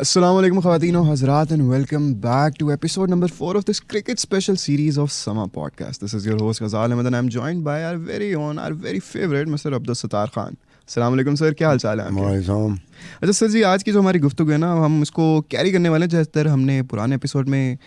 Assalamu alaikum khawateen wa hazrat and welcome back to episode number 4 of this cricket special series of Summer Podcast. This is your host Ghazal Ahmed and I'm joined by our very own, our very favorite Mr. Abdul Sattar Khan. Assalamu alaikum sir, क्या हाल चाल है आपके? अच्छा sir जी, आज की जो हमारी गुफ्तगू है ना, हम इसको कैरी करने वाले हैं जिस तरह हमने पुराने एपिसोड में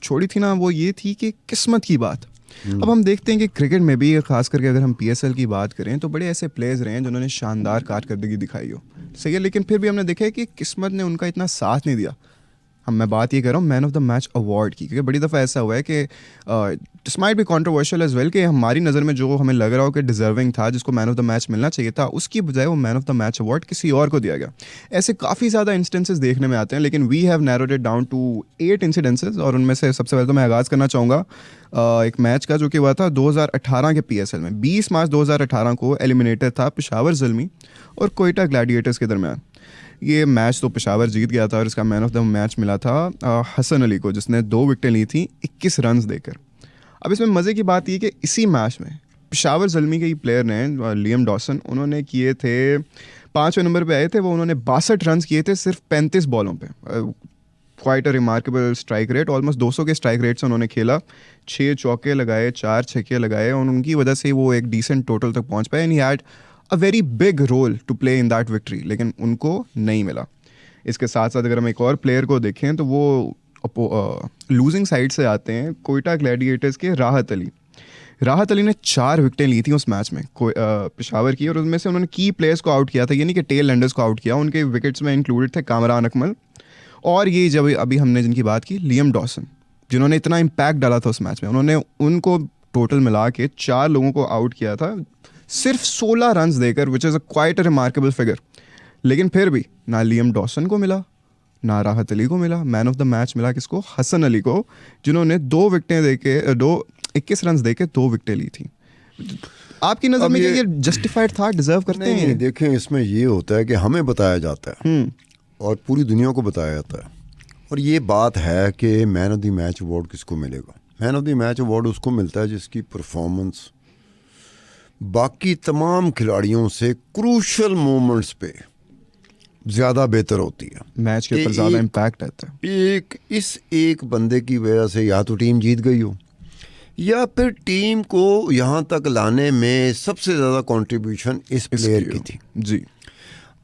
छोड़ी थी ना, वो ये थी कि किस्मत की बात। अब हम देखते हैं कि क्रिकेट में भी, खास करके अगर हम पीएसएल की बात करें, तो बड़े ऐसे प्लेयर्स रहे हैं जिन्होंने शानदार कारकर्दगी दिखाई हो, सही है, लेकिन फिर भी हमने देखा है कि किस्मत ने उनका इतना साथ नहीं दिया। मैं बात ये कर रहा हूँ man of the match award की, क्योंकि बड़ी दफ़ा ऐसा हुआ है कि this might be controversial as well, कि हमारी नज़र में जो हमें लग रहा हो कि डिजर्विंग था, जिसको मैन ऑफ द मैच मिलना चाहिए था, उसकी बजाय वो man of the match award किसी और को दिया गया। ऐसे काफ़ी ज़्यादा इंस्टेंसेस देखने में आते हैं, लेकिन we have narrowed it down to 8 incidences. और उनमें से सबसे पहले तो मैं आगाज़ करना चाहूँगा एक मैच का जो कि हुआ था 2018 के पीएसएल में। 20 मार्च 2018 को एलिमिनेटर था पेशावर ज़ल्मी और कोयटा ग्लैडिएटर्स के दरमियान। ये मैच तो पेशावर जीत गया था और इसका मैन ऑफ द मैच मिला था हसन अली को, जिसने 2 विकेटें ली थी 21 रन्स देकर। अब इसमें मज़े की बात ये कि इसी मैच में पेशावर ज़ल्मी के ही प्लेयर ने, लियम डॉसन, उन्होंने किए थे 5वें नंबर पे आए थे वो, उन्होंने 62 रन्स किए थे सिर्फ 35 बॉलों पे। Quite a remarkable strike rate, almost 200 के स्ट्राइक रेट से उन्होंने खेला, 6 चौके लगाए, 4 छक्के लगाए, और उनकी वजह से वो एक डिसेंट टोटल तक पहुँच पाए। And he had a very big role to play in that victory, लेकिन उनको नहीं मिला। इसके साथ साथ अगर हम एक और प्लेयर को देखें तो वो लूजिंग साइड से आते हैं, कोयटा ग्लैडिएटर्स के राहत अली। राहत अली ने 4 विकेटें ली थी उस मैच में पेशावर की, और उसमें से उन्होंने की प्लेयर्स को आउट किया था, यानी कि टेल एंडर्स को आउट किया। उनके विकेट्स में इंक्लूडेड थे कामरान अकमल और ये जब अभी हमने जिनकी बात की, लियम डॉसन, जिन्होंने इतना इम्पैक्ट डाला था उस मैच में। उन्होंने उनको टोटल मिला के 4 लोगों को आउट किया था सिर्फ 16 रन्स देकर, which is a quite a remarkable figure. लेकिन फिर भी ना लियम डॉसन को मिला, ना राहत अली को मिला। मैन ऑफ द मैच मिला किसको? हसन अली को, जिन्होंने 2 विकेटें देके 21 रन्स देके 2 विकेटें ली थी। आपकी नज़र में ये जस्टिफाइड था, डिजर्व करते हैं? नहीं, देखें, इसमें ये होता है कि हमें बताया जाता है और पूरी दुनिया को बताया जाता है, और ये बात है कि man of the match award किसको मिलेगा। Man of the match award उसको मिलता है जिसकी परफॉर्मेंस बाकी तमाम खिलाड़ियों से क्रूशल मोमेंट्स पे ज़्यादा बेहतर होती है, मैच के ऊपर ज़्यादा इम्पैक्ट आता है। एक बंदे की वजह से या तो टीम जीत गई हो, या फिर टीम को यहाँ तक लाने में सबसे ज़्यादा कंट्रीब्यूशन इस प्लेयर की थी जी।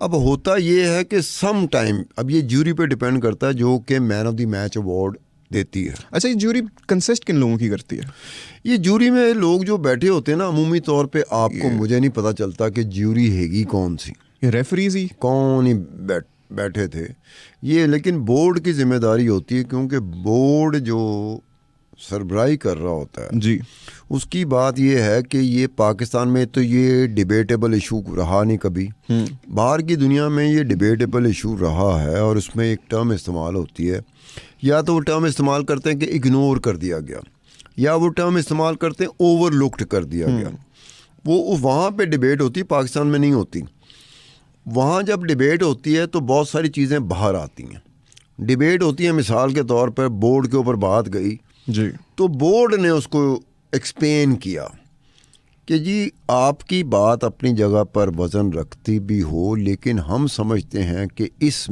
अब होता ये है कि सम टाइम, अब ये ज्यूरी पे डिपेंड करता है जो कि man of the match award देती है। अच्छा, ये ज्यूरी कंसिस्ट किन लोगों की करती है? ये ज्यूरी में लोग जो बैठे होते हैं ना, अमूमी तौर पे आपको, मुझे नहीं पता चलता कि ज्यूरी हैगी कौन सी, ये रेफरीज ही कौन ही बैठे थे ये, लेकिन बोर्ड की जिम्मेदारी होती है, क्योंकि बोर्ड जो सरबराही कर रहा होता है जी, उसकी बात ये है कि ये पाकिस्तान में तो ये डिबेटेबल इशू रहा नहीं कभी, बाहर की दुनिया में ये डिबेटेबल इशू रहा है, और उसमें एक टर्म इस्तेमाल होती है, या तो वो टर्म इस्तेमाल करते हैं कि इग्नोर कर दिया गया, या वो टर्म इस्तेमाल करते हैं ओवरलुक्ड कर दिया गया। वो वहाँ पे डिबेट होती है, पाकिस्तान में नहीं होती। वहाँ जब डिबेट होती है तो बहुत सारी चीज़ें बाहर आती हैं। डिबेट होती है, मिसाल के तौर पर बोर्ड के ऊपर बात गई जी, तो बोर्ड ने उसको एक्सप्लेन किया कि जी आपकी बात अपनी जगह पर वज़न रखती भी हो, लेकिन हम समझते हैं कि इस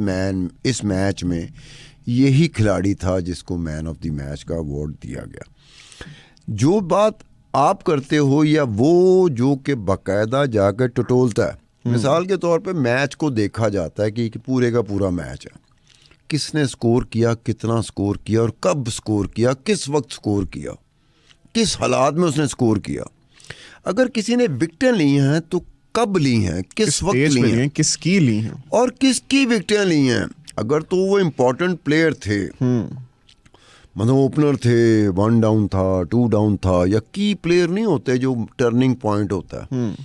मैच में यही खिलाड़ी था जिसको मैन ऑफ द मैच का अवार्ड दिया गया। जो बात आप करते हो या वो जो कि बाकायदा जाकर टटोलता है, मिसाल के तौर पे मैच को देखा जाता है कि पूरे का पूरा मैच है, किसने स्कोर किया, कितना स्कोर किया, और कब स्कोर किया, किस वक्त स्कोर किया, किस हालात में उसने स्कोर किया। अगर किसी ने विकेटें ली हैं तो कब ली हैं, किस वक्त ली हैं, किसकी ली हैं, और किसकी विकेटें ली हैं। अगर तो वो इम्पोर्टेंट प्लेयर थे, मतलब ओपनर थे, 1 डाउन था, 2 डाउन था, या की प्लेयर नहीं होते जो टर्निंग पॉइंट होता है,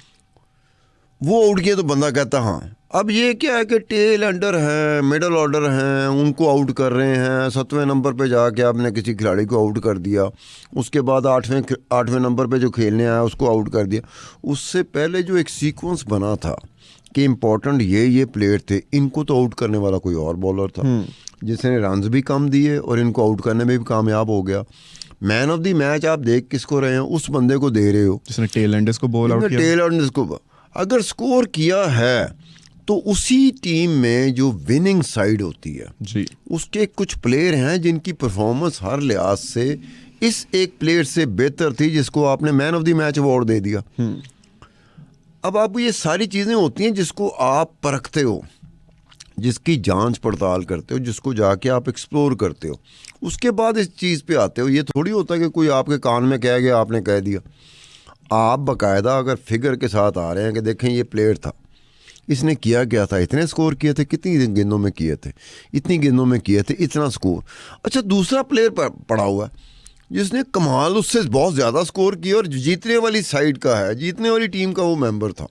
वो आउट किए तो बंदा कहता हाँ। अब ये क्या है कि टेल अंडर हैं, मिडल ऑर्डर हैं, उनको आउट कर रहे हैं, 7वें नंबर पे जाके आपने किसी खिलाड़ी को आउट कर दिया, उसके बाद 8वें नंबर पे जो खेलने आया उसको आउट कर दिया। उससे पहले जो एक सीक्वेंस बना था कि इम्पोर्टेंट ये प्लेयर थे, इनको तो आउट करने वाला कोई और बॉलर था जिसने रन्स भी कम दिए और इनको आउट करने में भी कामयाब हो गया। मैन ऑफ द मैच आप देख किसको रहे हैं, उस बंदे को दे रहे हो जिसने टेल एंडर्स को बॉल आउट किया। टेल एंडर्स को अगर स्कोर किया है तो उसी टीम में जो विनिंग साइड होती है जी, उसके कुछ प्लेयर हैं जिनकी परफॉर्मेंस हर लिहाज से इस एक प्लेयर से बेहतर थी जिसको आपने man of the match award दे दिया। अब आप ये सारी चीज़ें होती हैं जिसको आप परखते हो, जिसकी जांच पड़ताल करते हो, जिसको जाके आप एक्सप्लोर करते हो, उसके बाद इस चीज़ पे आते हो। ये थोड़ी होता कि कोई आपके कान में कह गया आपने कह दिया। आप बाकायदा अगर फिगर के साथ आ रहे हैं कि देखें ये प्लेयर था, इसने किया क्या था, इतने स्कोर किए थे, कितनी गेंदों में किए थे, इतनी गेंदों में किए थे, इतना स्कोर। अच्छा, दूसरा प्लेयर पड़ा हुआ है जिसने कमाल उससे बहुत ज़्यादा स्कोर किया और जीतने वाली साइड का है, जीतने वाली टीम का वो मेंबर था,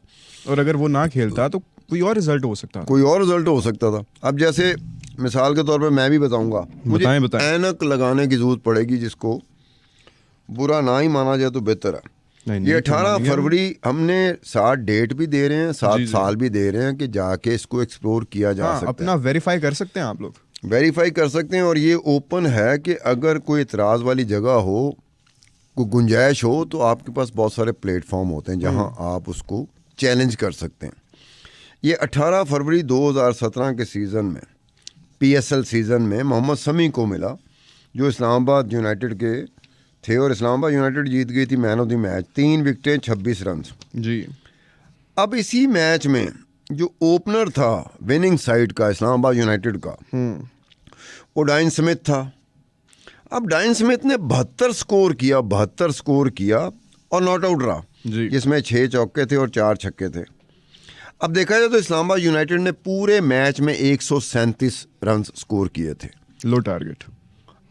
और अगर वो ना खेलता तो कोई और रिजल्ट हो सकता था। कोई और रिजल्ट हो सकता था। अब जैसे मिसाल के तौर पे मैं भी बताऊंगा, मुझे ऐनक लगाने की जरूरत पड़ेगी, जिसको बुरा ना ही माना जाए तो बेहतर है। ये 18 फरवरी हमने 7 डेट भी दे रहे हैं, 7 साल भी दे रहे हैं कि जाके इसको एक्सप्लोर किया जा सकता है। अपना वेरीफाई कर सकते हैं, आप लोग वेरीफाई कर सकते हैं। और ये ओपन है कि अगर कोई इतराज़ वाली जगह हो, कोई गुंजाइश हो, तो आपके पास बहुत सारे प्लेटफॉर्म होते हैं जहां आप उसको चैलेंज कर सकते हैं। ये 18 फरवरी 2017 के सीज़न में, PSL सीज़न में मोहम्मद शमी को मिला, जो इस्लामाबाद यूनाइटेड के थे, और इस्लामाबाद यूनाइटेड जीत गई थी मैन ऑफ द मैच, 3 विकेटें 26 रन जी। अब इसी मैच में जो ओपनर था विनिंग साइड का इस्लामाबाद यूनाइटेड का, वो डाइन स्मिथ था। अब डाइन स्मिथ ने 72 स्कोर किया और नॉट आउट रहा, जिसमें 6 चौके थे और 4 छक्के थे। अब देखा जाए तो इस्लामाबाद यूनाइटेड ने पूरे मैच में 137 रन स्कोर किए थे, लो टारगेट।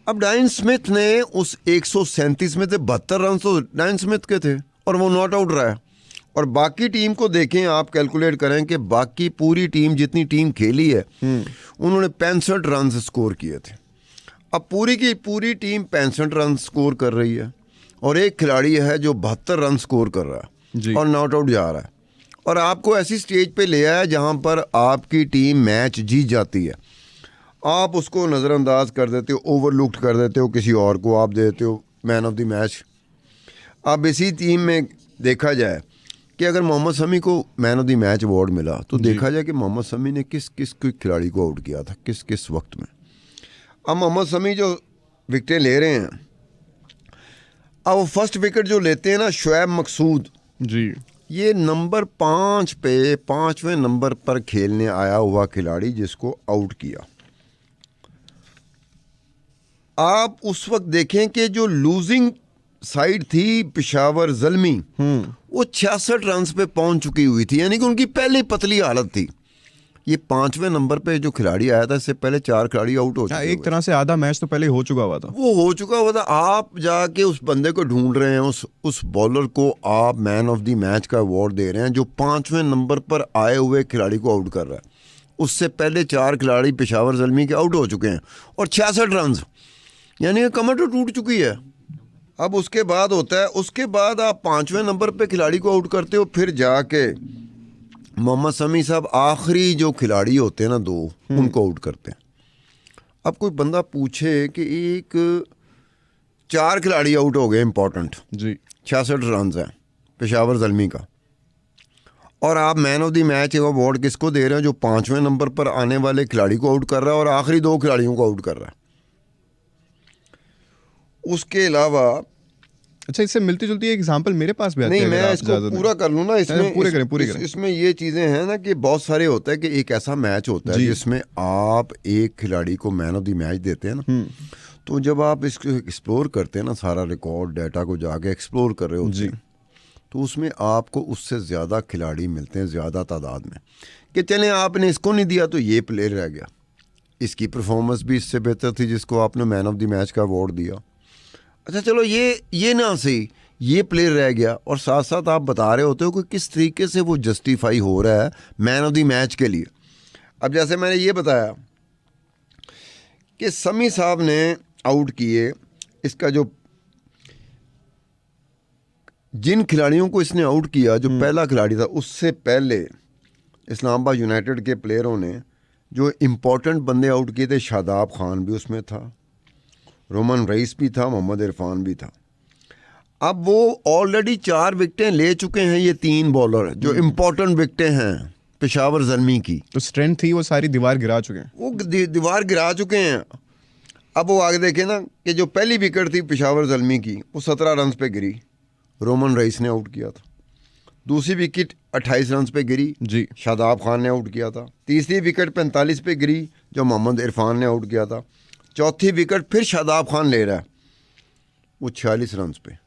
अब डाइन स्मिथ ने उस 137 में से 72 रन तो डाइन स्मिथ के थे और वो नॉट आउट रहा है। और बाकी टीम को देखें, आप कैलकुलेट करें कि बाकी पूरी टीम, जितनी टीम खेली है, उन्होंने 65 रन स्कोर किए थे। अब पूरी की पूरी टीम 65 रन स्कोर कर रही है और एक खिलाड़ी है जो 72 रन स्कोर कर रहा है और नॉट आउट जा रहा है, और आपको ऐसी स्टेज पे ले आया जहां पर आपकी टीम मैच जीत जाती है। आप उसको नज़रअंदाज कर देते हो, ओवरलुक्ड कर देते हो, किसी और को आप देते हो मैन ऑफ द मैच। अब इसी टीम में देखा जाए कि अगर मोहम्मद शमी को man of the match award मिला, तो देखा जाए कि मोहम्मद शमी ने किस किस खिलाड़ी को आउट किया था, किस किस वक्त में। अब मोहम्मद शमी जो विकेटें ले रहे हैं, अब वो फर्स्ट विकेट जो लेते हैं ना, शुएब मकसूद जी, ये नंबर 5 पे 5वें नंबर पर खेलने आया हुआ खिलाड़ी जिसको आउट किया। आप उस वक्त देखें कि जो लूजिंग साइड थी पेशावर ज़ल्मी, वो 66 रन पे पहुंच चुकी हुई थी, यानी कि उनकी पहले पतली हालत थी। ये 5वें नंबर पे जो खिलाड़ी आया था, इससे पहले 4 खिलाड़ी आउट हो चुके। एक तरह से आधा मैच तो पहले हो चुका हुआ था, वो हो चुका हुआ था। आप जाके उस बंदे को ढूंढ रहे हैं, उस बॉलर को आप मैन ऑफ द मैच का अवार्ड दे रहे हैं, जो 5वें नंबर पर आए हुए खिलाड़ी को आउट कर रहा है। उससे पहले 4 खिलाड़ी पेशावर ज़ल्मी के आउट हो चुके हैं और 66 रन, यानी कि कमर तो टूट चुकी है। अब उसके बाद होता है, उसके बाद आप 5वें नंबर पे खिलाड़ी को आउट करते हो, फिर जाके मोहम्मद शमी साहब आखिरी जो खिलाड़ी होते हैं ना 2, उनको आउट करते हैं। अब कोई बंदा पूछे कि एक 4 खिलाड़ी आउट हो गए इंपॉर्टेंट जी, 66 रन है पेशावर ज़ल्मी का, और आप man of the match award किसको दे रहे हैं, जो 5वें नंबर पर आने वाले खिलाड़ी को आउट कर रहा है और आखिरी 2 खिलाड़ियों को आउट कर रहा है। उसके अलावा अच्छा, इससे मिलती जुलती एक एग्जांपल मेरे पास भी आती है। नहीं, मैं इसको पूरा कर लूँ ना, इसमें पूरे करें। इसमें ये चीज़ें हैं ना कि बहुत सारे होता है कि एक ऐसा मैच होता है जिसमें आप एक खिलाड़ी को मैन ऑफ द मैच देते हैं ना, तो जब आप इसको एक्सप्लोर करते हैं ना, सारा रिकॉर्ड डाटा को जाके एक्सप्लोर कर रहे होते हैं, तो उसमें आपको उससे ज़्यादा खिलाड़ी मिलते हैं, ज़्यादा तादाद में, कि चलें आपने इसको नहीं दिया तो ये प्लेयर रह गया, इसकी परफॉर्मेंस भी इससे बेहतर थी जिसको आपने मैन ऑफ द मैच का अवार्ड दिया। अच्छा चलो, ये ना सही, ये प्लेयर रह गया, और साथ साथ आप बता रहे होते हो कि किस तरीके से वो जस्टिफाई हो रहा है मैन ऑफ द मैच के लिए। अब जैसे मैंने ये बताया कि शमी साहब ने आउट किए, इसका जो जिन खिलाड़ियों को इसने आउट किया, जो पहला खिलाड़ी था, उससे पहले इस्लामाबाद यूनाइटेड के प्लेयरों ने जो इम्पोर्टेंट बंदे आउट किए थे, शादाब खान भी उसमें था, रोमन रईस भी था, मोहम्मद इरफान भी था। अब वो ऑलरेडी 4 विकेटें ले चुके हैं, ये 3 बॉलर जो इम्पोर्टेंट विकेटें हैं पेशावर ज़ल्मी की, तो स्ट्रेंथ थी, वो सारी दीवार गिरा चुके हैं। वो दीवार गिरा चुके हैं। अब वो आगे देखें ना कि जो पहली विकेट थी पेशावर ज़ल्मी की वो 17 रन पे गिरी, रोमन रईस ने आउट किया था। दूसरी विकेट 28 रन पे गिरी जी, शादाब खान ने आउट किया था। तीसरी विकेट 45 पे गिरी जो मोहम्मद इरफान ने आउट किया था। चौथी विकेट फिर शादाब खान ले रहा है, वो 46 रन पे।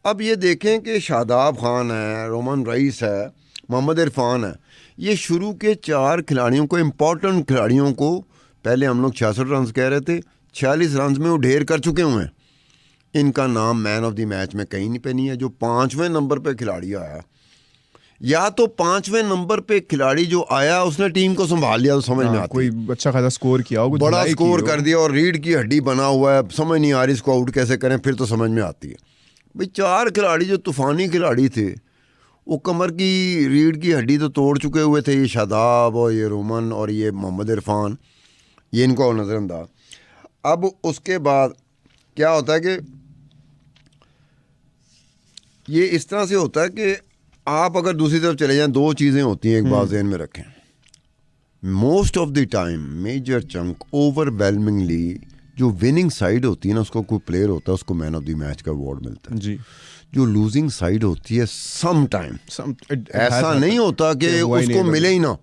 अब ये देखें कि शादाब खान है, रोमन रईस है, मोहम्मद इरफान है, ये शुरू के 4 खिलाड़ियों को, इम्पोर्टेंट खिलाड़ियों को, पहले हम लोग 66 रन कह रहे थे, 46 रन में वो ढेर कर चुके हुए हैं। इनका नाम मैन ऑफ द मैच में कहीं पे नहीं है। जो 5वें नंबर पे खिलाड़ी आया, या तो 5वें नंबर पे खिलाड़ी जो आया उसने टीम को संभाल लिया तो समझ में आती, कोई अच्छा खासा स्कोर किया हो, कुछ बड़ा धुलाई की स्कोर हो। कर दिया और रीढ़ की हड्डी बना हुआ है, समझ नहीं आ रही इसको आउट कैसे करें, फिर तो समझ में आती है। भाई 4 खिलाड़ी जो तूफानी खिलाड़ी थे, वो कमर की रीढ़ की हड्डी तो तोड़ चुके हुए थे, ये शादाब और ये रोमन और ये मोहम्मद इरफान, ये इनको नज़रअंदाज। अब उसके बाद क्या होता है कि ये इस तरह से होता है कि आप अगर दूसरी तरफ चले जाएं, 2 चीज़ें होती हैं, एक बात ज़हन में रखें। Most of the time, major chunk, overwhelmingly जो विनिंग साइड होती है ना, उसको कोई प्लेयर होता है, उसको मैन ऑफ द मैच का अवार्ड मिलता है जी। जो लूजिंग साइड होती है, सम टाइम ऐसा नहीं होता कि उसको मिले ही ना।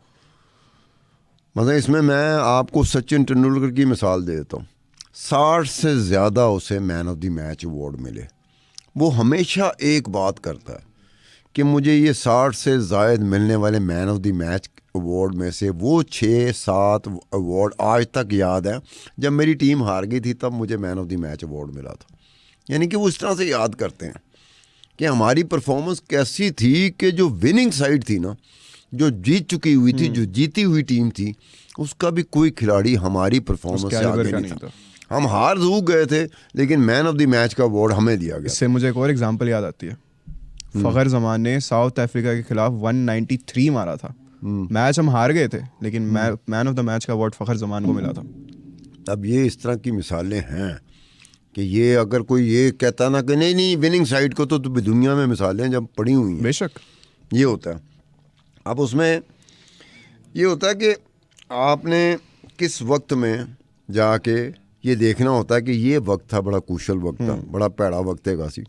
मतलब इसमें मैं आपको सचिन तेंदुलकर की मिसाल दे देता हूँ। 60 से ज़्यादा उसे man of the match award मिले, वो हमेशा एक बात करता है कि मुझे ये 60 से ज़ायद मिलने वाले man of the match award में से वो 6-7 अवार्ड आज तक याद है। जब मेरी टीम हार गई थी तब मुझे man of the match award मिला था। यानी कि वो इस तरह से याद करते हैं कि हमारी परफॉर्मेंस कैसी थी कि जो विनिंग साइड थी ना, जो जीत चुकी हुई थी, जो जीती हुई टीम थी, उसका भी कोई खिलाड़ी हमारी परफॉर्मेंस से आगे नहीं था। हम हार जरूर गए थे लेकिन मैन ऑफ द मैच का अवार्ड हमें दिया गया। इससे मुझे एक और एग्जांपल याद आती है। फ़खर ज़मान ने साउथ अफ्रीका के खिलाफ 193 मारा था। मैच हम हार गए थे लेकिन मैन ऑफ द मैच का अवार्ड फ़खर ज़मान को मिला था। अब ये इस तरह की मिसालें हैं कि ये अगर कोई ये कहता ना कि नहीं नहीं विनिंग साइड को तो दुनिया में मिसालें जब पड़ी हुई हैं, बेशक ये होता है। अब उसमें ये होता है कि आपने किस वक्त में जाके ये देखना होता है कि ये वक्त था, बड़ा कुशल वक्त था, बड़ा पैड़ा वक्त है गासी।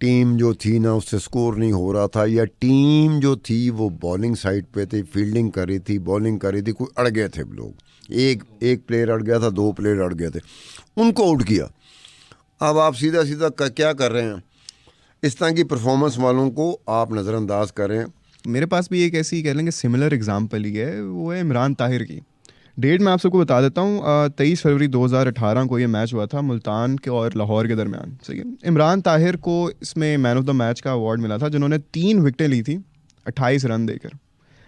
टीम जो थी ना उससे स्कोर नहीं हो रहा था, या टीम जो थी वो बॉलिंग साइड पे थी, फील्डिंग कर रही थी, बॉलिंग कर रही थी, कोई अड़ गए थे लोग, एक प्लेयर अड़ गया था, 2 प्लेयर अड़ गए थे, उनको आउट किया। अब आप सीधा सीधा क्या कर रहे हैं, इस तरह की परफॉर्मेंस वालों को आप नज़रअंदाज करें। मेरे पास भी एक ऐसी कह लेंगे सिमिलर एग्जांपल ही है, वो है इमरान ताहिर की। डेट मैं आप सबको बता देता हूँ, 23 फरवरी 2018 को ये मैच हुआ था मुल्तान के और लाहौर के दरमियान। सही है, इमरान ताहिर को इसमें मैन ऑफ द मैच का अवार्ड मिला था, जिन्होंने 3 विकेटें ली थी 28 रन देकर।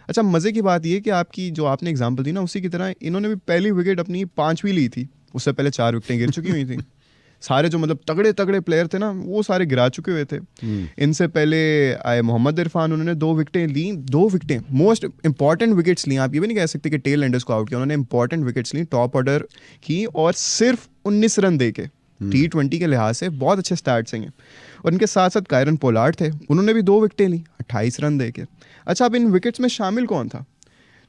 अच्छा, मज़े की बात ये कि आपकी जो आपने एग्जांपल दी ना, उसी की तरह इन्होंने भी पहली विकेट अपनी 5वीं ली थी, उससे पहले 4 विकेटें गिर चुकी हुई थी। सारे जो मतलब तगड़े तगड़े प्लेयर थे ना, वो सारे गिरा चुके हुए थे। इनसे पहले आए मोहम्मद इरफान, उन्होंने 2 विकेटें ली, 2 विकेटें मोस्ट इंपॉर्टेंट विकेट्स ली। आप ये भी नहीं कह सकते कि टेल एंडर्स को आउट किया, उन्होंने इंपॉर्टेंट विकेट्स ली, टॉप ऑर्डर की, और सिर्फ 19 रन दे के। T20 के लिहाज से बहुत अच्छे स्टार्ट्स हैं। और इनके साथ साथ कायरन पोलार्ड थे, उन्होंने भी 2 विकेटें ली 28 रन दे के। अच्छा, अब इन विकेट्स में शामिल कौन था?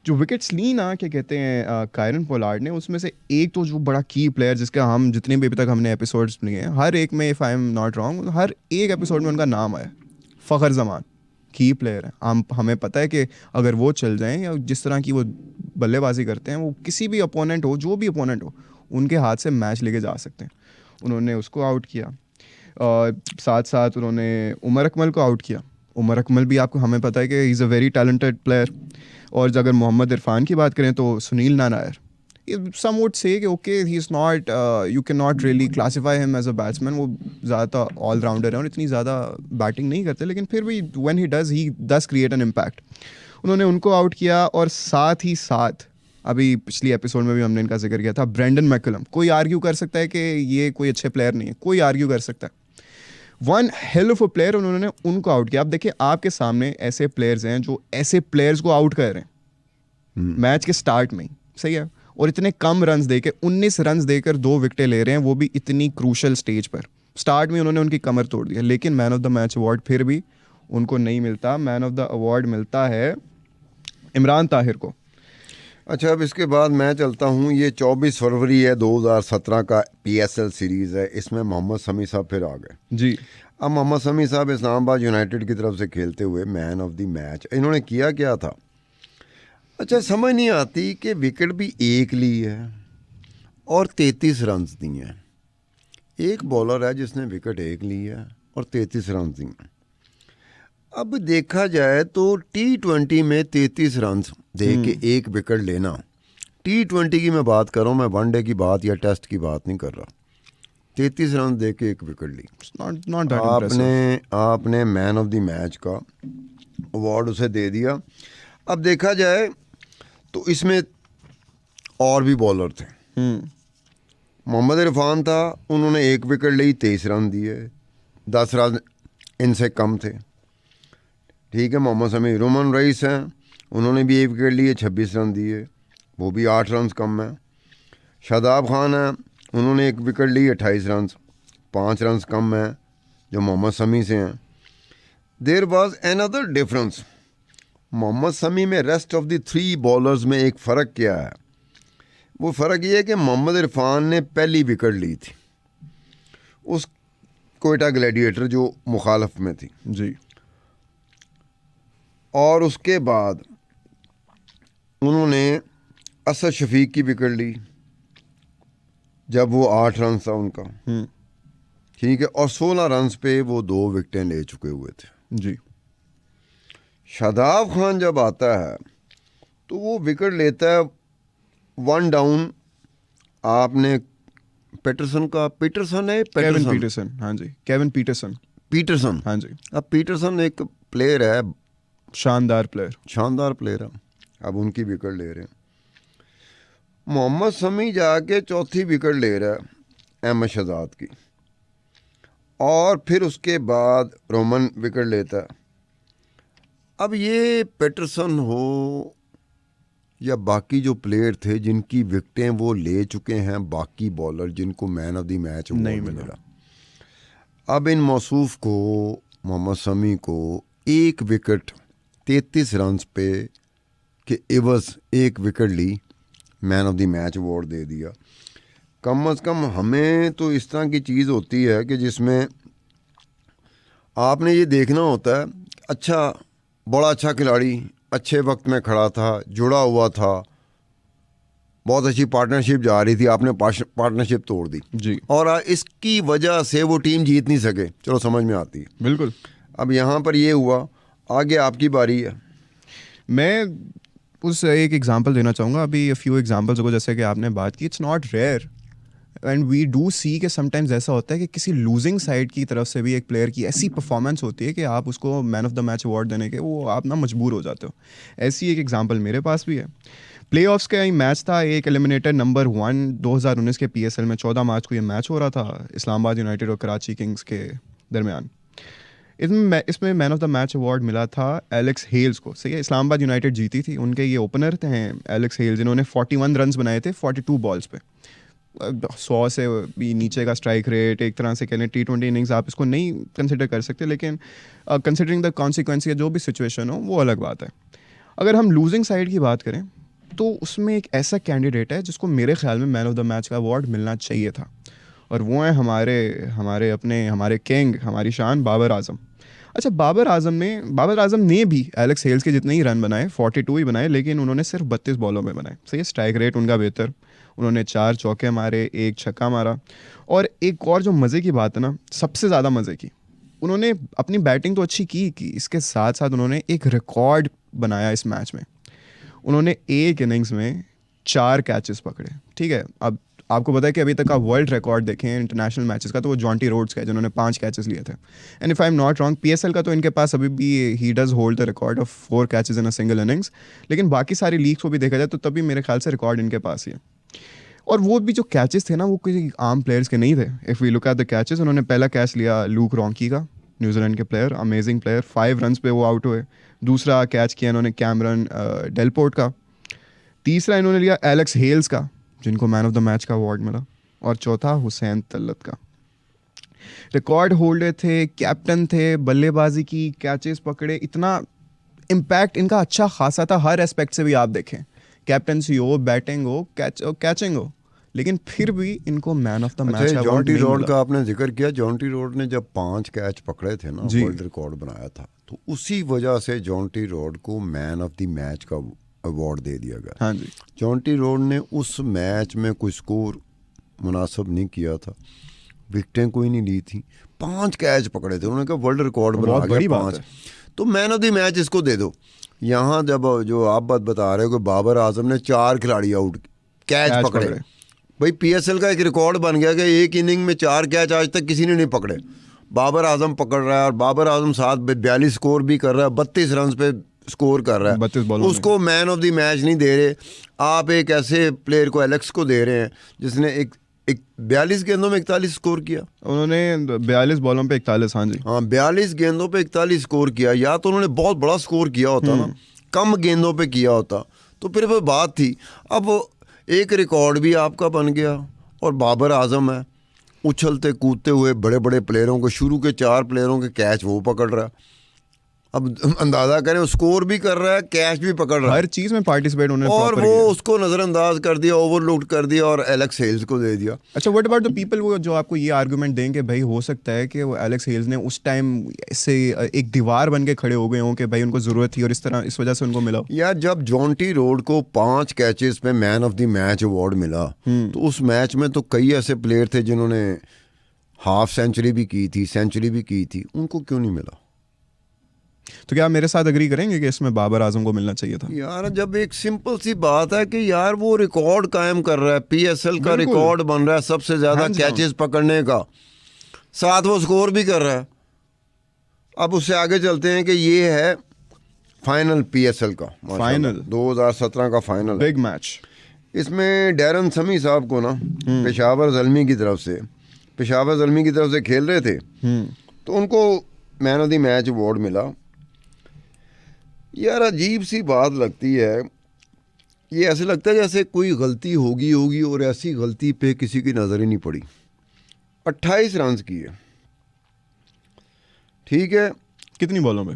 जो विकेट्स ली ना, क्या कहते हैं, कायरन पोलार्ड ने, उसमें से एक तो जो बड़ा की प्लेयर जिसका हम जितने भी अभी तक हमने एपिसोड्स लिए हैं, हर एक में, if I am not wrong, हर एक एपिसोड में उनका नाम आया, फ़खर ज़मान की प्लेयर है। हमें पता है कि अगर वो चल जाएं, या जिस तरह की वो बल्लेबाजी करते हैं, वो किसी भी अपोनेंट हो, जो भी अपोनेंट हो, उनके हाथ से मैच लेके जा सकते हैं। उन्होंने उसको आउट किया, और साथ साथ उन्होंने उमर अकमल को आउट किया। उमर अकमल भी आपको, हमें पता है कि he is a very talented player. और अगर मोहम्मद इरफान की बात करें तो सुनील नारायर, सम वुड से कि okay he is not, you can not really classify him as a batsman, वो ज़्यादा ऑलराउंडर है और इतनी ज़्यादा बैटिंग नहीं करते, लेकिन फिर भी when he does create an impact. उन्होंने उनको आउट किया, और साथ ही साथ अभी पिछली एपिसोड में भी हमने इनका जिक्र किया था, ब्रेंडन मैकलम। कोई आर्ग्यू कर सकता है कि ये कोई अच्छे प्लेयर नहीं है, कोई आर्ग्यू कर सकता है, one hell of a player, उन्होंने उनको आउट किया। आप देखिए, आपके सामने ऐसे प्लेयर्स हैं जो ऐसे प्लेयर्स को आउट कर रहे हैं मैच के स्टार्ट में ही, सही है, और इतने कम रन्स देके, 19 रन्स देकर 2 विकेटें ले रहे हैं, वो भी इतनी क्रूशल स्टेज पर। स्टार्ट में उन्होंने उनकी कमर तोड़ दिया, लेकिन man of the match award फिर भी उनको नहीं मिलता। मैन ऑफ द अवार्ड मिलता है इमरान ताहिर को। अच्छा, अब इसके बाद मैं चलता हूँ, ये 24 फरवरी है 2017 का PSL सीरीज़ है, इसमें मोहम्मद शमी साहब फिर आ गए जी। अब मोहम्मद शमी साहब इस्लामाबाद यूनाइटेड की तरफ से खेलते हुए मैन ऑफ द मैच। इन्होंने किया क्या था, अच्छा समझ नहीं आती कि विकेट भी एक ली है और 33 रन दिए हैं। एक बॉलर है जिसने विकेट एक ली है और 33 रन दिए हैं। अब देखा जाए तो T20 में 33 रन दे के एक विकेट लेना, T20 की मैं बात कर रहा हूँ, मैं वनडे की बात या टेस्ट की बात नहीं कर रहा, 33 रन दे के एक विकेट ली। Not that impressive. आपने मैन ऑफ द मैच का अवार्ड उसे दे दिया। अब देखा जाए तो इसमें और भी बॉलर थे। मोहम्मद इरफान था, उन्होंने एक विकेट ली, 23 रन दिए, 10 रन इनसे कम थे। ठीक है, मोहम्मद शमी। रोमन रईस हैं, उन्होंने भी एक विकेट लिए, 26 रन दिए, वो भी 8 रन कम है। शादाब खान हैं, उन्होंने एक विकेट ली, 28 रन, 5 रन कम है जो मोहम्मद शमी से हैं। There was another difference, Mohammad Shami में रेस्ट ऑफ द 3 बॉलर्स में एक फ़र्क क्या है, वो फ़र्क ये है कि मोहम्मद इरफान ने पहली विकेट ली थी उस कोयटा ग्लैडिएटर जो मुखालफ में थी जी, और उसके बाद उन्होंने असद शफीक की विकेट ली जब वो 8 रन था उनका। ठीक है, और 16 रन पे वो 2 विकेटें ले चुके हुए थे जी। शादाब खान जब आता है तो वो विकेट लेता है 1 डाउन। आपने पीटरसन है, केविन पीटरसन, हाँ जी, केविन पीटरसन, हाँ जी। अब पीटरसन एक प्लेयर है, शानदार प्लेयर है, अब उनकी विकेट ले रहे हैं। मोहम्मद शमी जाके चौथी विकेट ले रहा है अहमद शहजाद की, और फिर उसके बाद रोमन विकेट लेता है। अब ये पीटरसन हो या बाकी जो प्लेयर थे जिनकी विकेटें वो ले चुके हैं, बाकी बॉलर जिनको मैन ऑफ द मैच नहीं मिला, अब इन मौसूफ को, मोहम्मद शमी को एक विकेट 33 रन पे के एवज एक विकेट ली, man of the match award दे दिया। कम अज़ कम हमें तो इस तरह की चीज़ होती है कि जिसमें आपने ये देखना होता है, अच्छा बड़ा अच्छा खिलाड़ी, अच्छे वक्त में खड़ा था, जुड़ा हुआ था, बहुत अच्छी पार्टनरशिप जा रही थी, आपने पार्टनरशिप तोड़ दी जी, और इसकी वजह से वो टीम जीत नहीं सके। चलो समझ में आती है, बिल्कुल। अब यहाँ पर ये हुआ, आगे आपकी बारी है। मैं उस एक एग्जांपल देना चाहूँगा, अभी फ्यू एग्जांपल्स को, जैसे कि आपने बात की, it's not rare and we do see कि समटाइम्स ऐसा होता है कि किसी लूजिंग साइड की तरफ से भी एक प्लेयर की ऐसी परफॉर्मेंस होती है कि आप उसको man of the match award देने के वो आप ना मजबूर हो जाते हो। ऐसी एक एग्जांपल मेरे पास भी है। प्लेऑफ्स का मैच था, एक एलिमिनेटर नंबर 1 2019 के PSL में 14 मार्च को ये मैच हो रहा था इस्लामाबाद यूनाइटेड और कराची किंग्स के दरमियान। इसमें man of the match award मिला था एलेक्स हेल्स को। सही है, इस्लामाबाद यूनाइटेड जीती थी, उनके ये ओपनर थे एलेक्स हेल्स, जिन्होंने 41 रन्स बनाए थे 42 बॉल्स पे, 100 से भी नीचे का स्ट्राइक रेट। एक तरह से कह लें T20 इनिंग्स आप इसको नहीं कंसिडर कर सकते, लेकिन कंसिडरिंग द कॉन्सिक्वेंस या जो भी सिचुएशन हो वो अलग बात है। अगर हम लूजिंग साइड की बात करें तो उसमें एक ऐसा कैंडिडेट है जिसको मेरे ख्याल में मैन ऑफ द मैच का अवार्ड मिलना चाहिए था, और वो है हमारे किंग, हमारी शान बाबर आजम। अच्छा, बाबर आजम ने भी एलेक्स हेल्स के जितने ही रन बनाए, 42 ही बनाए, लेकिन उन्होंने सिर्फ 32 बॉलों में बनाए। सही है, स्ट्राइक रेट उनका बेहतर, उन्होंने 4 चौके मारे, 1 छक्का मारा। और एक और जो मज़े की बात है ना, सबसे ज़्यादा मज़े की, उन्होंने अपनी बैटिंग तो अच्छी की इसके साथ साथ उन्होंने एक रिकॉर्ड बनाया इस मैच में। उन्होंने एक इनिंग्स में 4 कैचेस पकड़े। ठीक है, अब आपको पता है कि अभी तक का वर्ल्ड रिकॉर्ड देखें इंटरनेशनल मैचेस का तो वो जॉन्टी रोड्स का है, जिन्होंने 5 कैचेस लिए थे। And if I am not wrong, PSL का तो इनके पास अभी भी he does hold the record of 4 catches in a single innings, लेकिन बाकी सारी लीग्स को भी देखा जाए तो तभी मेरे ख्याल से रिकॉर्ड इनके पास ही है। और वो भी जो कैचेस थे ना, वो किसी आम प्लेयर्स के नहीं थे। If we look at the catches, उन्होंने पहला कैच लिया लूक रॉन्की का, न्यूजीलैंड के प्लेयर, अमेजिंग प्लेयर, 5 रन पे वो आउट हुए। दूसरा कैच किया इन्होंने कैमरन डेलपोर्ट का। तीसरा इन्होंने लिया एलेक्स हेल्स का, जिनको मैन ऑफ द मैच का अवार्ड मिला। और चौथा हुसैन तल्लत का। रिकॉर्ड होल्डर थे, कैप्टन थे, बल्लेबाजी की, कैचेस पकड़े, इतना इम्पैक्ट इनका अच्छा खासा था हर एस्पेक्ट से भी आप देखें, कैप्टनसी हो, बैटिंग हो, कैचिंग हो, लेकिन फिर भी इनको मैन ऑफ द मैच अच्छा, अवार्ड जॉन्टी नहीं रोड मिला। का आपने जिक्र किया। जॉन्टी रोड ने जब 5 कैच पकड़े थे ना, जी। वर्ल्ड रिकॉर्ड बनाया था, तो उसी वजह से जॉन्टी रोड को मैन ऑफ द मैच का अवार्ड दे दिया गया। हाँ जी। जॉन्टी रोड ने उस मैच में कोई स्कोर मुनासिब नहीं किया था, विकेटें कोई नहीं ली थी, 5 कैच पकड़े थे, उन्होंने कहा वर्ल्ड रिकॉर्ड बना बहुत बड़ी गया बात 5, है। तो मैन ऑफ द मैच इसको दे दो। यहाँ जब जो आप बात बता रहे हो कि बाबर आजम ने 4 खिलाड़ी आउट कैच कैच पकड़े, पकड़े। भाई पीएसएल का एक रिकॉर्ड बन गया कि एक इनिंग में 4 कैच आज तक किसी ने नहीं पकड़े। बाबर आजम पकड़ रहा है, और बाबर आजम 42 स्कोर भी कर रहा है, 32 रन पे स्कोर कर रहा 32 है, बॉलों में। उसको मैन ऑफ द मैच नहीं दे रहे। आप एक ऐसे प्लेयर को, एलेक्स को दे रहे हैं जिसने एक 42 गेंदों में 41 स्कोर किया। उन्होंने 42 बॉलों पे 41, हाँ जी। हाँ, 42 गेंदों पे 41 स्कोर किया। या तो उन्होंने बहुत बड़ा स्कोर किया होता ना, कम गेंदों पे किया होता तो फिर वो बात थी। अब एक रिकॉर्ड भी आपका बन गया, और बाबर आजम है, उछलते कूदते हुए बड़े बड़े प्लेयरों को, शुरू के 4 प्लेयरों के कैच वो पकड़ रहा है। अब अंदाज़ा करें, स्कोर भी कर रहा है, कैच भी पकड़ रहा है, हर चीज में पार्टिसिपेट उन्होंने और proper वो किया। उसको नज़रअंदाज कर दिया, ओवरलुक कर दिया, और एलेक्स हेल्स को दे दिया। अच्छा, व्हाट अबाउट द पीपल वो जो आपको ये आर्गुमेंट देंगे भाई हो सकता है कि वो एलेक्स हेल्स ने उस टाइम से एक दीवार बन के खड़े हो गए हों कि भाई उनको जरूरत थी और इस वजह से उनको मिला। यार, जब जॉन्टी रोड को 5 कैचेस पे man of the match award मिला, तो उस मैच में तो कई ऐसे प्लेयर थे जिन्होंने हाफ सेंचुरी भी की थी, सेंचुरी भी की थी, उनको क्यों नहीं मिला? तो क्या आप मेरे साथ एग्री करेंगे कि इसमें बाबर आजम को मिलना चाहिए था? यार, जब एक सिंपल सी बात है कि यार वो रिकॉर्ड कायम कर रहा है, पीएसएल का बिल्कुल। रिकॉर्ड बन रहा है सबसे ज्यादा Hands down। कैचेस पकड़ने का, साथ वो स्कोर भी कर रहा है। अब उससे आगे चलते हैं कि ये है फाइनल पीएसएल का, फाइनल 2017 का फाइनल। Big match. इसमें डैरन समी साहब को ना पेशावर ज़ल्मी की तरफ से खेल रहे थे, तो उनको man of the match award मिला। यार, अजीब सी बात लगती है, ये ऐसे लगता है जैसे कोई गलती होगी और ऐसी गलती पे किसी की नज़र ही नहीं पड़ी। 28 रन किए, ठीक है, कितनी बॉलों पे?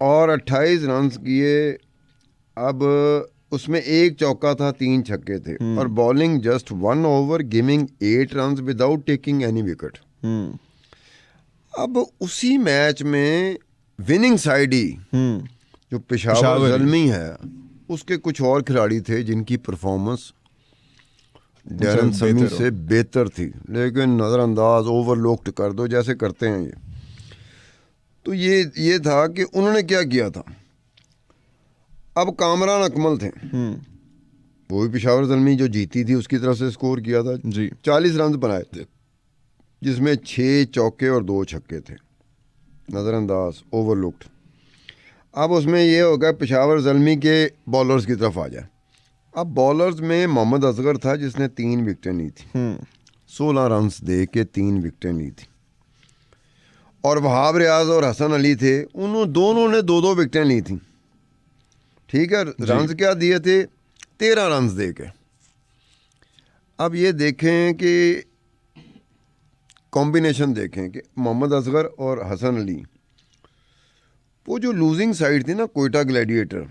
और 28 रन किए। अब उसमें 1 चौका था, 3 छक्के थे, और bowling just 1 over giving 8 run without taking any wicket. अब उसी मैच में विनिंग साइड ही जो पेशावर ज़ल्मी है, उसके कुछ और खिलाड़ी थे जिनकी परफॉर्मेंस डैरन समी से बेहतर थी, लेकिन नज़रअंदाज, ओवरलुक्ड कर दो जैसे करते हैं ये। तो ये था कि उन्होंने क्या किया था। अब कामरान अकमल थे, वो भी पेशावर ज़ल्मी जो जीती थी उसकी तरफ से स्कोर किया था जी। 40 रन बनाए थे, जिसमें 6 चौके और 2 छक्के थे, नज़रअंदाज, ओवरलुक्ड। अब उसमें ये होगा पेशावर ज़ल्मी के बॉलर्स की तरफ आ जाए। अब बॉलर्स में मोहम्मद असगर था जिसने 3 विकेटें ली थी, 16 रन दे के 3 विकेटें ली थी, और वहाब रियाज और हसन अली थे, उन्होंने दोनों ने 2-2 विकेटें ली थी, ठीक है। रन क्या दिए थे? 13 रन दे के। अब ये देखें कि कॉम्बिनेशन देखें कि मोहम्मद असगर और हसन अली, वो जो लूजिंग साइड थी ना, कोयटा ग्लैडिएटर,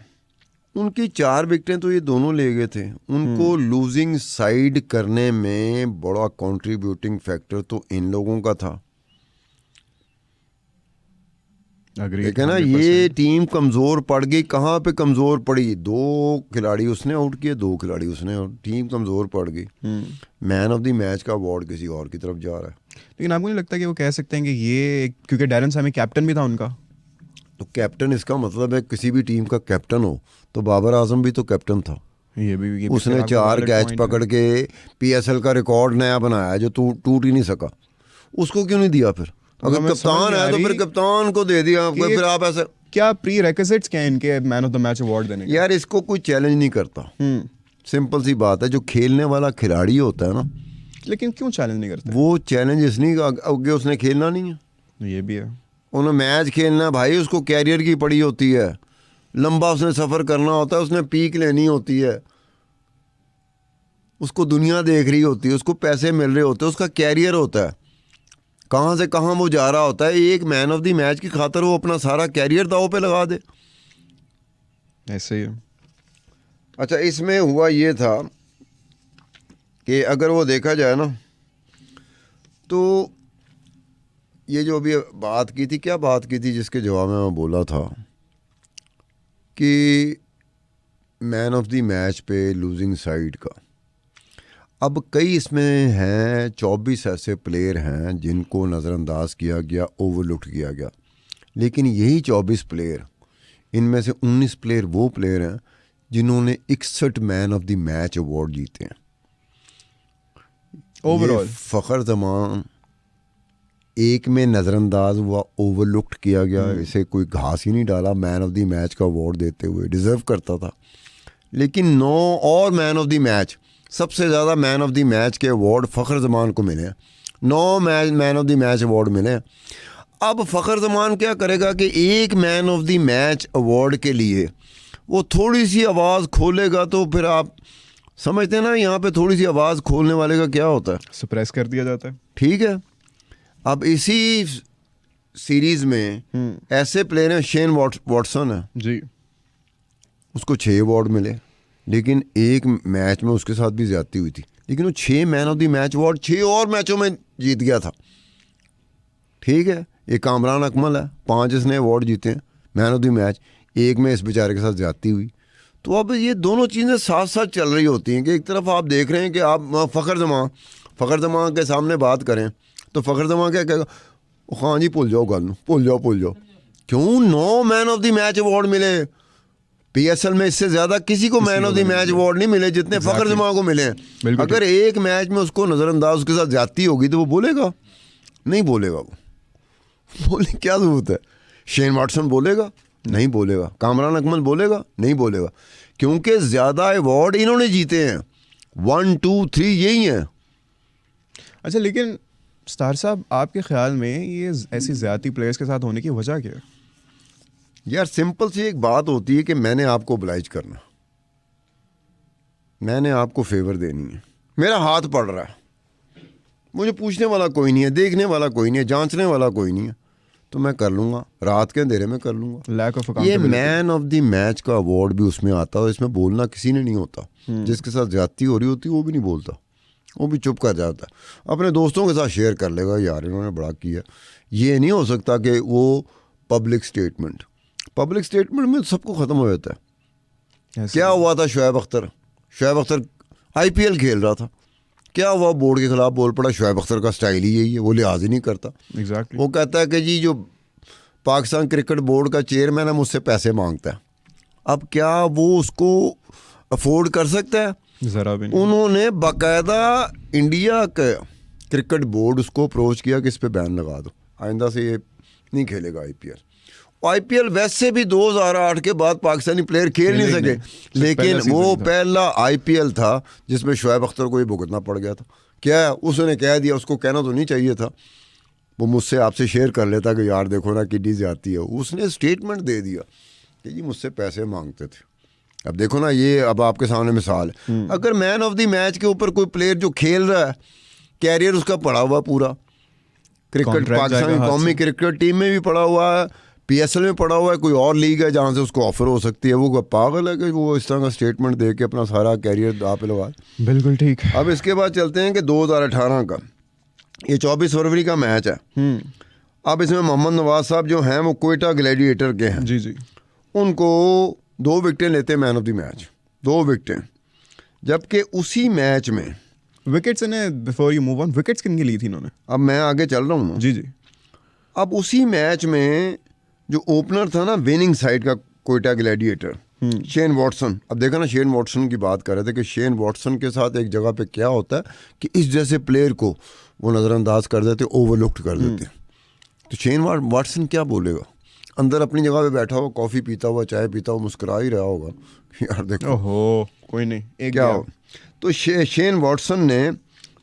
उनकी 4 विकेटें तो ये दोनों ले गए थे। उनको लूजिंग साइड करने में बड़ा कंट्रीब्यूटिंग फैक्टर तो इन लोगों का था। ठीक है ना, ये टीम कमज़ोर पड़ गई। कहाँ पे कमज़ोर पड़ी? 2 खिलाड़ी उसने आउट किए, 2 खिलाड़ी उसने आउट, टीम कमज़ोर पड़ गई। मैन ऑफ द मैच का अवार्ड किसी और की तरफ जा रहा है। लेकिन आपको नहीं लगता कि वो कह सकते हैं कि ये, क्योंकि डैरन समी कैप्टन भी था उनका? तो कैप्टन, इसका मतलब है किसी भी टीम का कैप्टन हो तो बाबर आजम भी तो कैप्टन था। ये भी उसने 4 कैच पकड़ के पीएसएल का रिकॉर्ड नया बनाया जो टूट ही नहीं सका। उसको क्यों नहीं दिया फिर? अगर कप्तान है तो फिर कप्तान को दे दिया। फिर आप ऐसा, क्या प्री रेक्विजिट्स क्या इनके man of the match award देने के? यार, इसको कोई चैलेंज नहीं करता। सिंपल सी बात है, जो खेलने वाला खिलाड़ी होता है ना। लेकिन क्यों चैलेंज नहीं करते? वो चैलेंज इसलिए आगे उसने खेलना नहीं है। ये भी है, उन्हें मैच खेलना भाई, उसको कैरियर की पड़ी होती है, लंबा उसने सफ़र करना होता है, उसने पीक लेनी होती है, उसको दुनिया देख रही होती है, उसको पैसे मिल रहे होते हैं, उसका कैरियर होता है, कहाँ से कहाँ वो जा रहा होता है। एक मैन ऑफ द मैच की खातर वो अपना सारा कैरियर दांव पे लगा दे। ऐसे ही है। अच्छा, इसमें हुआ ये था कि अगर वो देखा जाए ना, तो ये जो अभी बात की थी, क्या बात की थी जिसके जवाब में मैं बोला था कि मैन ऑफ द मैच पे लूजिंग साइड का। अब कई इसमें हैं, 24 ऐसे प्लेयर हैं जिनको नज़रअंदाज किया गया, ओवरलुक किया गया, लेकिन यही 24 प्लेयर, इनमें से 19 प्लेयर वो प्लेयर हैं जिन्होंने 61 man of the match award जीते हैं ओवरऑल। फ़खर जमान एक में नज़रअंदाज हुआ, ओवरलुक्ड किया गया, इसे कोई घास ही नहीं डाला, मैन ऑफ द मैच का अवार्ड देते हुए डिज़र्व करता था। लेकिन 9 और मैन ऑफ द मैच, सबसे ज़्यादा मैन ऑफ द मैच के अवार्ड फ़खर जमान को मिले हैं। 9 man of the match award मिले हैं। अब फ़खर जमान क्या करेगा कि एक man of the match award के लिए वो थोड़ी सी आवाज़ खोलेगा, तो फिर आप समझते हैं ना, यहाँ पे थोड़ी सी आवाज़ खोलने वाले का क्या होता है, सप्रेस कर दिया जाता है। ठीक है। अब इसी सीरीज़ में ऐसे प्लेयर हैं, शेन वॉटसन है जी। उसको 6 अवार्ड मिले, लेकिन एक मैच में उसके साथ भी ज्यादती हुई थी, लेकिन वो 6 man of the match award 6 और मैचों में जीत गया था, ठीक है। एक कामरान अकमल है, 5 इसने अवार्ड जीते हैं मैन ऑफ द मैच, एक में इस बेचारे के साथ ज्यादती हुई। तो अब ये दोनों चीज़ें साथ साथ चल रही होती हैं कि एक तरफ आप देख रहे हैं कि आप फ़खर जमा के सामने बात करें तो फ़खर जमा क्या कहेगा, हाँ जी भूल जाओ गल, भूल जाओ। क्यों 9 man of the match award मिले, पीएसएल में इससे ज़्यादा किसी को man of the match award नहीं मिले जितने फ़खर जमा को मिले हैं। अगर एक मैच में उसको नज़रअंदाज उसके साथ ज्यादती होगी तो वो बोलेगा नहीं बोलेगा, वो बोले क्या ज़रूरत है। शेन वॉटसन बोलेगा नहीं बोलेगा, कामरान अकमल बोलेगा नहीं बोलेगा, क्योंकि ज़्यादा अवार्ड इन्होंने जीते हैं, 1 2 3 यही हैं। अच्छा, लेकिन स्टार साहब, आपके ख्याल में ये ऐसी ज़्यादती प्लेयर्स के साथ होने की वजह क्या है? यार सिंपल सी एक बात होती है कि मैंने आपको ओब्लाइज करना, मैंने आपको फेवर देनी है, मेरा हाथ पड़ रहा है, मुझे पूछने वाला कोई नहीं है, देखने वाला कोई नहीं है, जांचने वाला कोई नहीं है, तो मैं कर लूँगा, रात के अंधेरे में कर लूँगा। लैक ऑफ ये मैन ऑफ द मैच का अवार्ड भी उसमें आता है, इसमें बोलना किसी ने नहीं होता, जिसके साथ ज्यादती हो रही होती वो भी नहीं बोलता, वो भी चुप कर जाता है, अपने दोस्तों के साथ शेयर कर लेगा, यार इन्होंने बड़ा किया। ये नहीं हो सकता कि वो पब्लिक स्टेटमेंट में सबको ख़त्म हो जाता है। क्या हुआ था, शुएब अख्तर IPL खेल रहा था, क्या हुआ, बोर्ड के खिलाफ बोल पड़ा, शुएब अख्तर का स्टाइल ही यही है, वो लिहाज ही नहीं करता। Exactly. वो कहता है कि जी जो पाकिस्तान क्रिकेट बोर्ड का चेयरमैन है मुझसे पैसे मांगता है। अब क्या वो उसको अफोर्ड कर सकता है? ज़रा भी नहीं। उन्होंने बाकायदा इंडिया का क्रिकेट बोर्ड उसको अप्रोच किया कि इस पे बैन लगा दो, आइंदा से ये नहीं खेलेगा IPL वैसे भी 2008 के बाद पाकिस्तानी प्लेयर खेल नहीं सके, लेकिन वो पहला IPL था जिसमें शुएब अख्तर को ये भुगतना पड़ गया था। क्या उसने कह दिया, उसको कहना तो नहीं चाहिए था, वो मुझसे आपसे शेयर कर लेता कि यार देखो ना किड्डी जाती है, उसने स्टेटमेंट दे दिया कि जी मुझसे पैसे मांगते थे। अब देखो ना, ये अब आपके सामने मिसाल है, अगर मैन ऑफ द मैच के ऊपर कोई प्लेयर जो खेल रहा है, कैरियर उसका पड़ा हुआ पूरा, क्रिकेट पाकिस्तान कौमी क्रिकेट टीम में भी पड़ा हुआ है, PSL में पड़ा हुआ है, कोई और लीग है जहाँ से उसको ऑफर हो सकती है, वो पागल है कि वो इस तरह का स्टेटमेंट दे के अपना सारा कैरियर दांव पे लगा। बिल्कुल ठीक। अब इसके बाद चलते हैं कि 2018 का ये 24 फरवरी का मैच है। अब इसमें मोहम्मद नवाज साहब जो हैं वो कोयटा ग्लैडिएटर के हैं, जी। उनको 2 विकेटें लेते हैं मैन ऑफ द मैच, 2 विकेटें, जबकि उसी मैच में विकेट्स ने, before you move on, wickets किन की ली थी इन्होंने? अब मैं आगे चल रहा हूँ जी। अब उसी मैच में जो ओपनर था ना विनिंग साइड का कोयटा ग्लैडिएटर, शेन वॉटसन। अब देखा ना, शेन वॉटसन की बात कर रहे थे कि शेन वॉटसन के साथ एक जगह पे क्या होता है कि इस जैसे प्लेयर को वो नज़रअंदाज कर देते, ओवरलुक्ड कर देते। तो शेन वॉटसन क्या बोलेगा, अंदर अपनी जगह पे बैठा हुआ, कॉफ़ी पीता हुआ, चाय पीता हुआ, मुस्कुरा ही रहा होगा, यार देखो ओहो कोई नहीं, एक क्या हो। तो शेन वॉटसन ने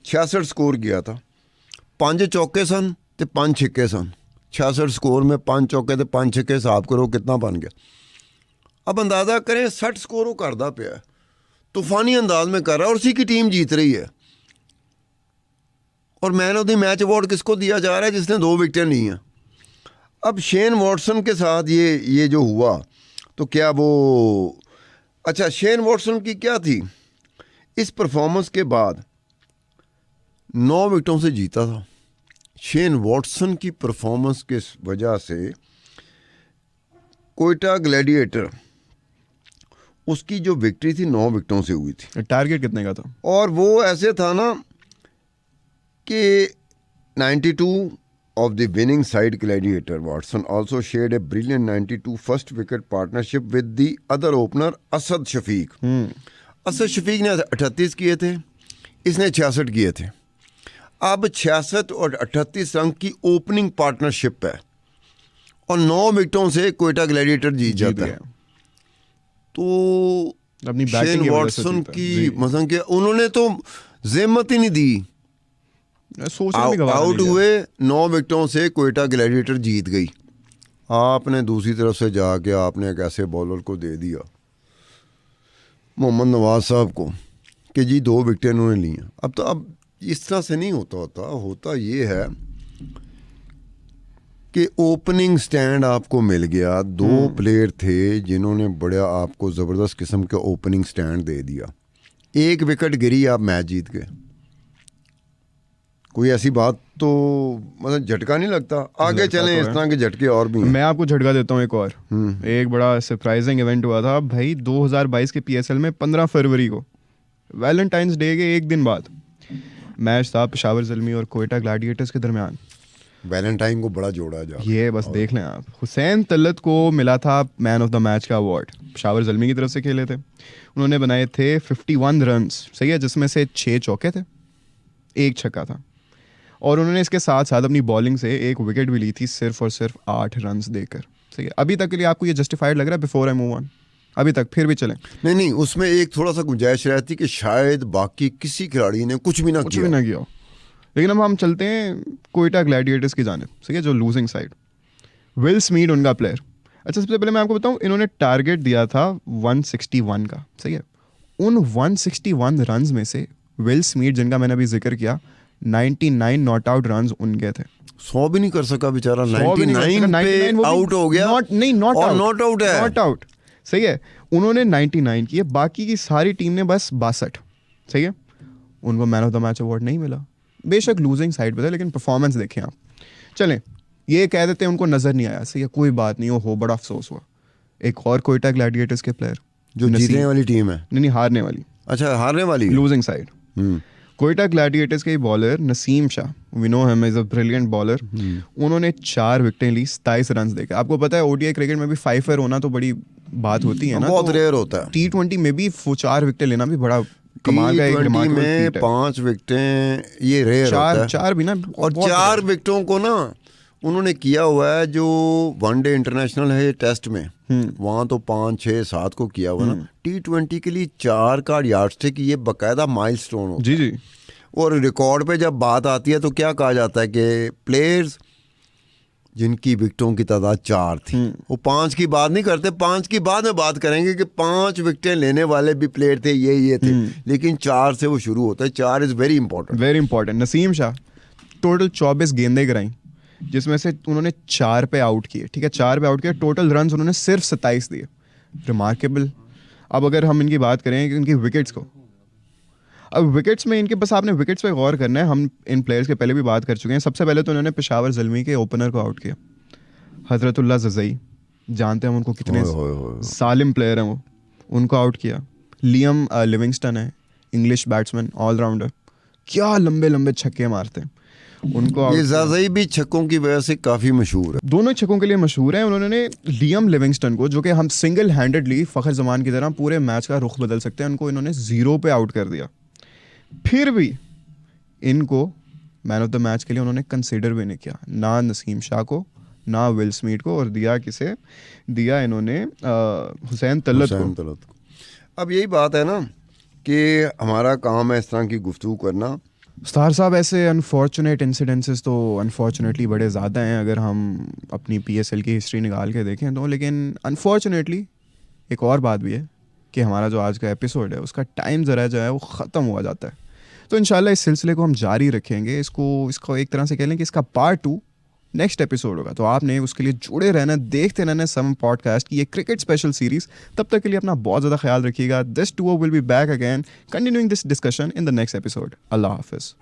66 स्कोर किया था, 5 चौके सन ते 5 छिक्के सन, 66 स्कोर में 5 चौके ते 5 छिक्के, हिसाब करो कितना बन गया। अब अंदाज़ा करें 60 स्कोर वो करदा पिया, तूफानी अंदाज में कर रहा है और उसी की टीम जीत रही है, और man of the match award किसको दिया जा रहा है, जिसने 2 विकेटें ली हैं। अब शेन वॉटसन के साथ ये जो हुआ, तो क्या वो अच्छा शेन वॉटसन की क्या थी, इस परफॉर्मेंस के बाद 9 विकेटों से जीता था। शेन वॉटसन की परफॉर्मेंस के वजह से कोयटा ग्लैडिएटर उसकी जो विक्ट्री थी 9 विकेटों से हुई थी। टारगेट कितने का था? और वो ऐसे था ना कि 92 of the winning side gladiator Watson also shared a brilliant 92 first wicket partnership with the other opener Asad Shafiq. Asad Shafiq ने 38 किए थे, इसने 66 किए थे। अब 66 और 38 रन की ओपनिंग पार्टनरशिप है और 9 विकेटों से कोयटा ग्लैडिएटर जीत जाता है। तो अपनी शेन वॉटसन की मतलब कि उन्होंने तो ज़हमत ही नहीं दी, आउट हुए, 9 विकेटों से कोयटा ग्लैडिएटर जीत गई। आपने दूसरी तरफ से जाके आपने एक ऐसे बॉलर को दे दिया मोहम्मद नवाज साहब को कि जी 2 विकेटें उन्होंने ली हैं। अब इस तरह से नहीं होता ये है कि ओपनिंग स्टैंड आपको मिल गया। 2 प्लेयर थे जिन्होंने बड़ा आपको ज़बरदस्त किस्म का ओपनिंग स्टैंड दे दिया, 1 विकेट गिरी, आप मैच जीत गए। कोई ऐसी बात तो मतलब झटका नहीं लगता। आगे चलें, इस तरह के झटके और भी हैं। मैं आपको झटका देता हूँ एक और। एक बड़ा सरप्राइजिंग इवेंट हुआ था भाई 2022 के पीएसएल में 15 फरवरी को, वैलेंटाइंस डे के एक दिन बाद मैच था पेशावर ज़ल्मी और कोयटा ग्लैडिएटर्स के दरमियान। वैलेंटाइन को बड़ा जोड़ा जा, ये बस देख लें आप। हुसैन तलत को मिला था मैन ऑफ द मैच का अवार्ड, पेशावर ज़ल्मी की तरफ से खेले थे। उन्होंने बनाए थे 51 रन्स, सही है, जिसमें से 6 चौके थे, 1 छक्का था। और उन्होंने इसके साथ साथ अपनी बॉलिंग से 1 विकेट भी ली थी, सिर्फ और सिर्फ 8 रन्स देकर। सही है, अभी तक के लिए आपको ये जस्टिफाइड लग रहा है बिफोर आई मूव ऑन? अभी तक फिर भी चलें? नहीं, उसमें एक थोड़ा सा गुंजाइश रहती कि शायद बाकी किसी खिलाड़ी ने कुछ भी ना किया हो। लेकिन अब हम चलते हैं कोयटा ग्लैडिएटर्स की जानिब, सही है, जो लूजिंग साइड। विल स्मीड उनका प्लेयर। अच्छा, सबसे पहले मैं आपको बताऊं, इन्होंने टारगेट दिया था 161 का, सही है। उन 161 रन्स में से विल स्मीड, जिनका मैंने अभी जिक्र किया, 99 नॉट आउट रन्स उनके थे। 100 भी नहीं कर सका बेचारा, 99 पे आउट हो गया। नॉट आउट, सही है। उन्होंने 99 किए, बाकी की सारी टीम ने बस 62, सही है। उनको man of the match award नहीं मिला। बेशक लूजिंग साइड पे था, लेकिन परफॉर्मेंस देखें आप। चलें, ये कह देते हैं उनको नजर नहीं आया, सही है, कोई बात नहीं, हो बड़ा अफसोस हुआ। एक और कोयटा ग्लैडिएटर्स के प्लेयर जो जीतने वाली टीम है, नहीं हारने वाली। अच्छा, हारने वाली, लूजिंग साइड। कोयटा ग्लैडिएटर्स के bowler Naseem Shah, we know him is a brilliant bowler. उन्होंने 4 विकेटें ली, 27 रन देकर। आपको पता है ओडीआई क्रिकेट में भी 5 होना तो बड़ी बात होती है ना, बहुत रेयर होता है। T20 में भी 4 विकेटें लेना भी बड़ा कमाल का एक रिमार्केबल फीट है। 5 विकेटें ये रेयर होता है। 4 भी ना, और 4 विकेटों को ना उन्होंने किया हुआ है जो वनडे इंटरनेशनल है टेस्ट में, वहाँ तो 5, 6, 7 को किया हुआ ना। T20 के लिए 4 का यार्डस्टिक ये बाकायदा माइलस्टोन होता है। जी। और रिकॉर्ड पे जब बात आती है तो क्या कहा जाता है कि प्लेयर्स जिनकी विकेटों की तादाद 4 थी, वो 5 की बात नहीं करते। 5 की बाद में बात करेंगे कि 5 विकेटें लेने वाले भी प्लेयर थे, ये थे, लेकिन 4 से वो शुरू होता है। 4 is very important. Naseem Shah total 24 गेंदें गिराई, जिसमें से उन्होंने 4 पे आउट किए, ठीक है, 4 पे आउट किए। टोटल रन उन्होंने सिर्फ 27 दिए, रिमार्केबल। अब अगर हम इनकी बात करें कि इनकी विकेट्स को, अब विकेट्स में इनके, बस आपने विकेट्स पे गौर करना है। हम इन प्लेयर्स के पहले भी बात कर चुके हैं। सबसे पहले तो इन्होंने पेशावर ज़ल्मी के ओपनर को आउट किया, हजरतुल्लाह जज़ई, जानते हैं हम उनको, कितने सालिम प्लेयर हैं वो, उनको आउट किया। लियम लिविंगस्टन है, इंग्लिश बैट्समैन, ऑलराउंडर, क्या लंबे लंबे छक्के मारते हैं, उनको ये ज़ज़ई भी छक्कों की वजह से काफ़ी मशहूर है, दोनों छक्कों के लिए मशहूर है। उन्होंने लियम लिविंगस्टन को, जो कि हम सिंगल हैंडेडली फ़खर ज़मान की तरह पूरे मैच का रुख बदल सकते हैं, उनको इन्होंने 0 पे आउट कर दिया। फिर भी इनको मैन ऑफ द मैच के लिए उन्होंने कंसिडर भी नहीं किया, ना नसीम शाह को, ना विल स्मीड को, और दिया किसे दिया इन्होंने हुसैन तलत को। अब यही बात है ना कि हमारा काम है इस तरह की गुफ्तगू करना। उस्ताद साहब, ऐसे अनफॉर्चुनेट इंसिडेंसेस तो अनफॉर्चुनेटली बड़े ज़्यादा हैं अगर हम अपनी PSL की हिस्ट्री निकाल के देखें तो। लेकिन अनफॉर्चुनेटली एक और बात भी है कि हमारा जो आज का एपिसोड है उसका टाइम ज़रा जो है वो ख़त्म हुआ जाता है। तो इंशाल्लाह इस सिलसिले को हम जारी रखेंगे। इसको एक तरह से कह लें कि इसका पार्ट 2 नेक्स्ट एपिसोड होगा, तो आपने उसके लिए जुड़े रहना, देखते रहना सम पॉडकास्ट की ये क्रिकेट स्पेशल सीरीज। तब तक के लिए अपना बहुत ज़्यादा ख्याल रखिएगा। This tour will be back again continuing this discussion in the next episode. अल्लाह हाफिज़।